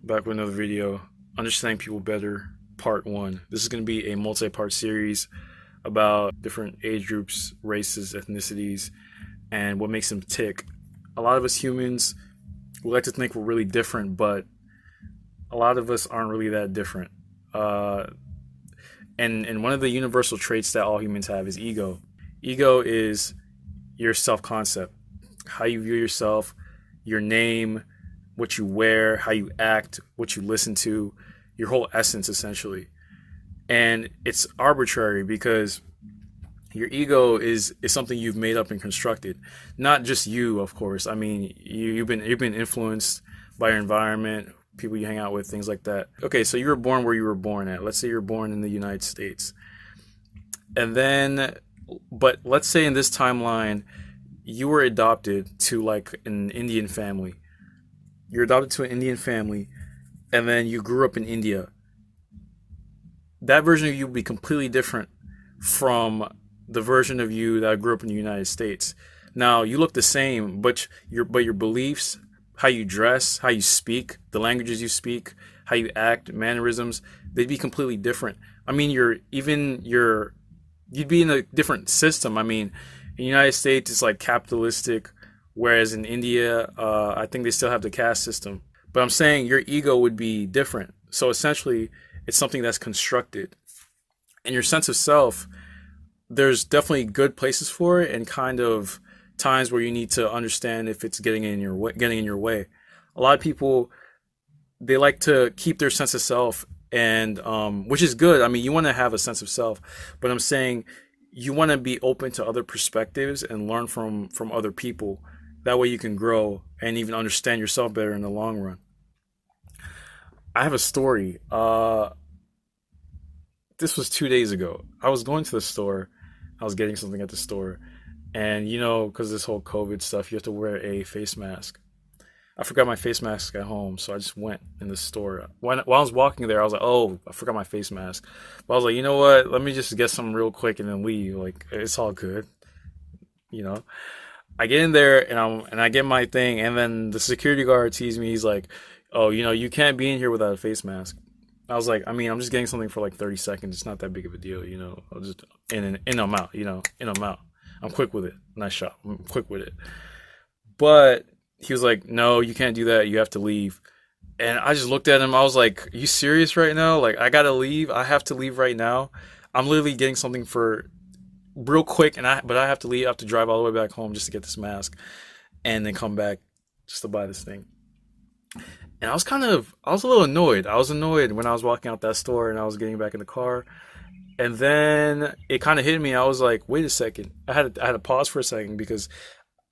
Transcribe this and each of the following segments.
back with another video. Understanding People Better, Part 1. This is going to be a multi part series about different age groups, races, ethnicities, and what makes them tick. A lot of us humans, we like to think we're really different, but a lot of us aren't really that different. Uh, and one of the universal traits that all humans have is ego. Ego is your self concept, how you view yourself, your name, what you wear, how you act, what you listen to, your whole essence essentially. And it's arbitrary because your ego is something you've made up and constructed. Not just you, of course. I mean, you've been influenced by your environment, people you hang out with, things like that. Okay, so you were born where you were born at. Let's say you're born in the United States. And then but let's say in this timeline you were adopted to like an Indian family. You're adopted to an Indian family and then you grew up in India. That version of you will be completely different from the version of you that grew up in the United States. Now you look the same, but your beliefs, how you dress, how you speak, the languages you speak, how you act, mannerisms, they'd be completely different. I mean, you'd be in a different system. I mean, in the United States, it's like capitalistic, whereas in India, I think they still have the caste system. But I'm saying your ego would be different. So essentially, it's something that's constructed. And your sense of self, there's definitely good places for it, and kind of times where you need to understand if it's getting in your way. A lot of people, they like to keep their sense of self, and which is good. I mean, you want to have a sense of self, but I'm saying you want to be open to other perspectives and learn from other people. That way you can grow and even understand yourself better in the long run. I have a story. This was 2 days ago. I was going to the store. I was getting something at the store, and because this whole COVID stuff, you have to wear a face mask. I forgot my face mask at home, so I just went in the store. While I was walking there, I was like, "Oh, I forgot my face mask." But I was like, "You know what? Let me just get some real quick and then leave. Like, it's all good." You know. I get in there and I get my thing, and then the security guard teased me. He's like, "Oh, you can't be in here without a face mask." I was like, I mean, I'm just getting something for like 30 seconds. It's not that big of a deal. I'll just in I'm out. In I'm out. I'm quick with it. Nice shot. I'm quick with it. But he was like, "No, you can't do that. You have to leave." And I just looked at him. I was like, "Are you serious right now? Like, I gotta leave. I have to leave right now. I'm literally getting something for real quick, but I have to leave. I have to drive all the way back home just to get this mask, and then come back just to buy this thing." And I was a little annoyed. I was annoyed when I was walking out that store and I was getting back in the car. And then it kind of hit me. I was like, wait a second. I had to pause for a second, because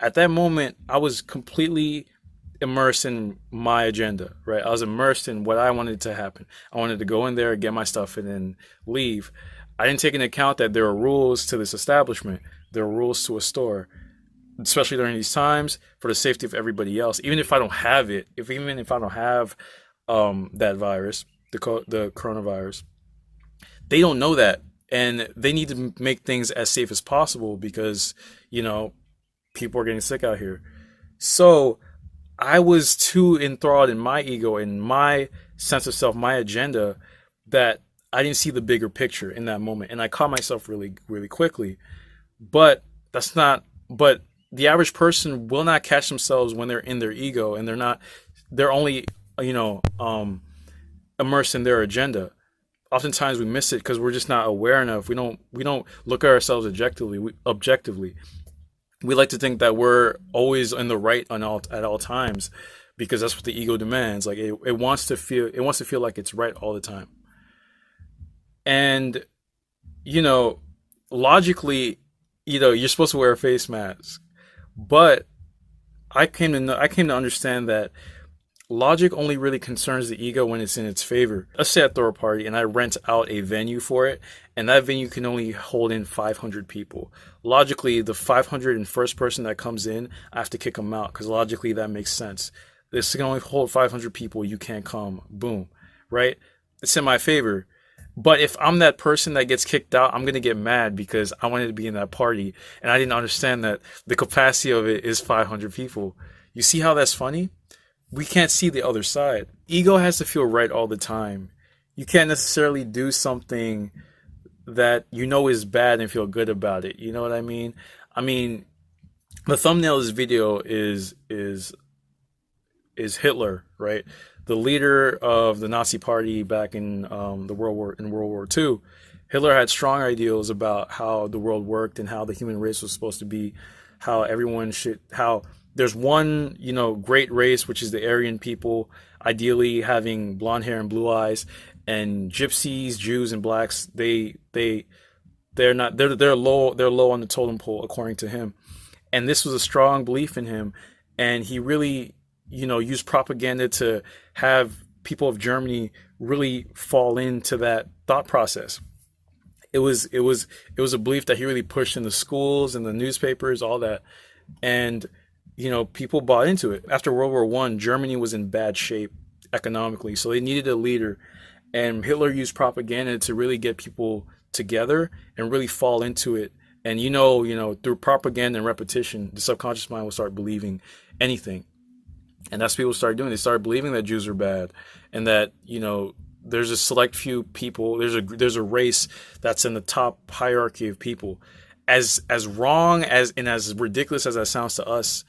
at that moment I was completely immersed in my agenda, right? I was immersed in what I wanted to happen. I wanted to go in there, get my stuff, and then leave. I didn't take into account that there are rules to this establishment. There are rules to a store, especially during these times, for the safety of everybody else. Even if I don't have it, even if I don't have that virus, the coronavirus, they don't know that, and they need to make things as safe as possible, because people are getting sick out here. So I was too enthralled in my ego and my sense of self, my agenda, that I didn't see the bigger picture in that moment, and I caught myself really, really quickly. But that's not. But the average person will not catch themselves when they're in their ego, and they're only immersed in their agenda. Oftentimes we miss it because we're just not aware enough. We don't look at ourselves objectively. We like to think that we're always in the right at all times, because that's what the ego demands. Like, it wants to feel like it's right all the time. And logically, you're supposed to wear a face mask. But I came to understand that logic only really concerns the ego when it's in its favor. Let's say I throw a party and I rent out a venue for it, and that venue can only hold in 500 people. Logically, the 501st person that comes in, I have to kick them out, because logically that makes sense. This can only hold 500 people. You can't come. Boom. Right? It's in my favor. But if I'm that person that gets kicked out, I'm going to get mad because I wanted to be in that party, and I didn't understand that the capacity of it is 500 people. You see how that's funny? we can't see the other side. Ego has to feel right all the time. You can't necessarily do something that you know is bad and feel good about it. You know what I mean? I mean, the thumbnail of this video is Hitler, right? The leader of the Nazi Party back in World War II. Hitler had strong ideals about how the world worked and how the human race was supposed to be, how everyone should, how there's one, great race, which is the Aryan people, ideally having blonde hair and blue eyes, and gypsies, Jews, and blacks, they're low on the totem pole according to him. And this was a strong belief in him, and he really, used propaganda to have people of Germany really fall into that thought process. It was a belief that he really pushed in the schools and the newspapers, all that. And people bought into it. After World War I, Germany was in bad shape economically, so they needed a leader. And Hitler used propaganda to really get people together and really fall into it. And through propaganda and repetition, the subconscious mind will start believing anything. And that's what people started doing. They started believing that Jews are bad, and that there's a select few people. There's a race that's in the top hierarchy of people. As wrong as and as ridiculous as that sounds to us,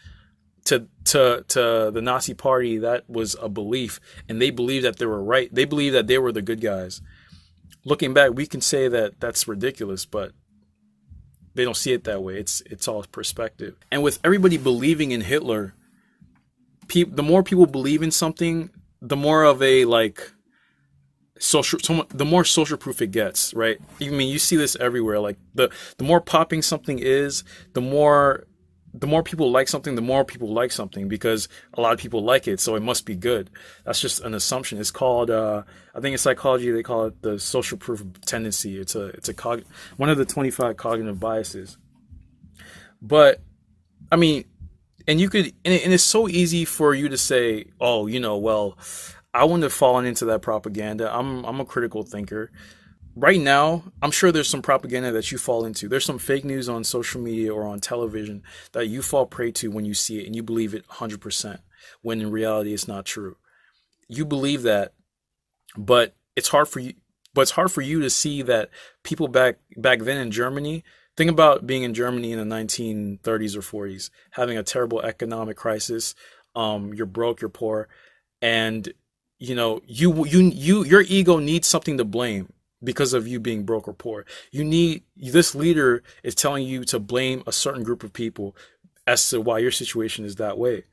to the Nazi Party, that was a belief, and they believed that they were right. They believed that they were the good guys. Looking back, we can say that that's ridiculous, but they don't see it that way. It's all perspective. And with everybody believing in Hitler, the more people believe in something, the more of a the more social proof it gets, right? I mean, you see this everywhere. Like the more popping something is, the more people like something, the more people like something, because a lot of people like it, so it must be good. That's just an assumption. It's called, I think in psychology they call it the social proof tendency. It's one of the 25 cognitive biases. But I mean, and you could, and it's so easy for you to say, oh, well, I wouldn't have fallen into that propaganda. I'm a critical thinker. Right now, I'm sure there's some propaganda that you fall into. There's some fake news on social media or on television that you fall prey to when you see it and you believe it 100%, when in reality it's not true. You believe that, but it's hard for you. But it's hard for you to see that people back then in Germany. Think about being in Germany in the 1930s or 40s, having a terrible economic crisis. You're broke, you're poor, and your ego needs something to blame because of you being broke or poor. This leader is telling you to blame a certain group of people as to why your situation is that way.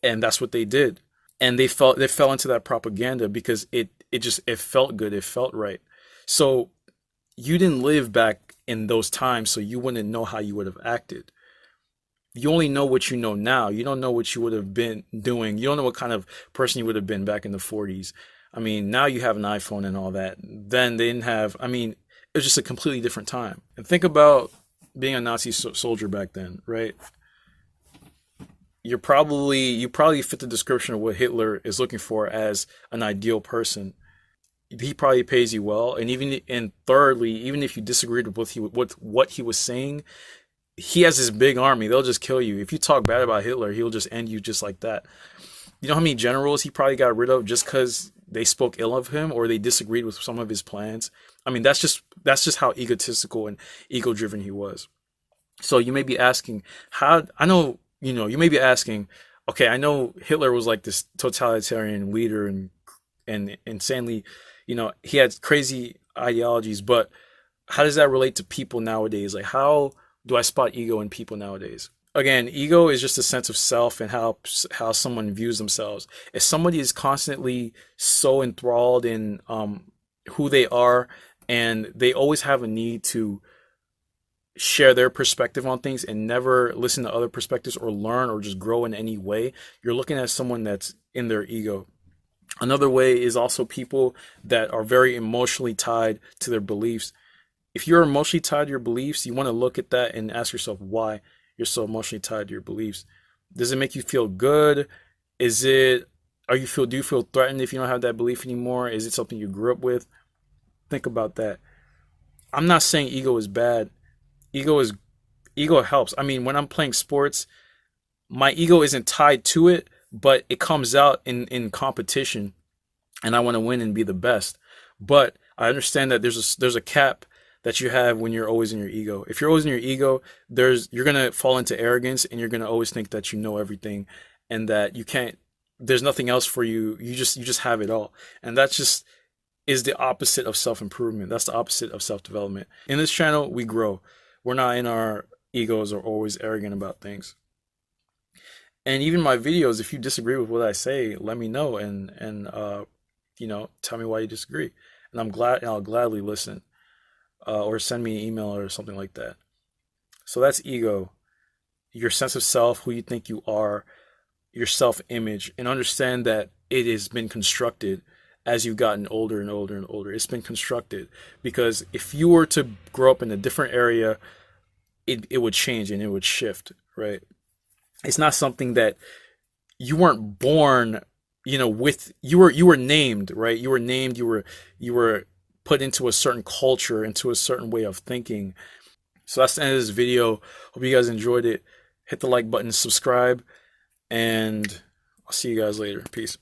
And that's what they did. And they fell into that propaganda because it felt good, it felt right. So you didn't live back in those times, so you wouldn't know how you would have acted. You only know what you know now. You don't know what you would have been doing. You don't know what kind of person you would have been back in the 40s. I mean, now you have an iPhone and all that. Then they didn't have, I mean, it was just a completely different time. And think about being a Nazi soldier back then, right? You probably fit the description of what Hitler is looking for as an ideal person. He probably pays you well, and thirdly, even if you disagreed with what he was saying, he has this big army. They'll just kill you. If you talk bad about Hitler, he'll just end you just like that. You know how many generals he probably got rid of just because they spoke ill of him or they disagreed with some of his plans? I mean, that's just how egotistical and ego driven he was. So you may be asking, you may be asking, okay, I know Hitler was like this totalitarian leader and insanely, he had crazy ideologies, but how does that relate to people nowadays? Like, how do I spot ego in people nowadays? Again, ego is just a sense of self and how someone views themselves. If somebody is constantly so enthralled in who they are, and they always have a need to share their perspective on things and never listen to other perspectives or learn or just grow in any way, you're looking at someone that's in their ego. Another way is also people that are very emotionally tied to their beliefs. If you're emotionally tied to your beliefs, you want to look at that and ask yourself why you're so emotionally tied to your beliefs. Does it make you feel good? Do you feel threatened if you don't have that belief anymore? Is it something you grew up with? Think about that. I'm not saying ego is bad. Ego helps. I mean, when I'm playing sports, my ego isn't tied to it, but it comes out in competition, and I want to win and be the best. But I understand that there's a cap that you have when you're always in your ego. If you're always in your ego, you're gonna fall into arrogance, and you're gonna always think that you know everything, and that you can't. There's nothing else for you. You just have it all, and that's just is the opposite of self improvement. That's the opposite of self development. In this channel, we grow. We're not in our egos or always arrogant about things. And even my videos, if you disagree with what I say, let me know, and tell me why you disagree. And I'll gladly listen, or send me an email or something like that. So that's ego, your sense of self, who you think you are, your self image, and understand that it has been constructed as you've gotten older and older and older. It's been constructed because if you were to grow up in a different area, it would change and it would shift, right? It's not something that you weren't born, with you were named, right? You were named, you were put into a certain culture, into a certain way of thinking. So that's the end of this video. Hope you guys enjoyed it. Hit the like button, subscribe, and I'll see you guys later. Peace.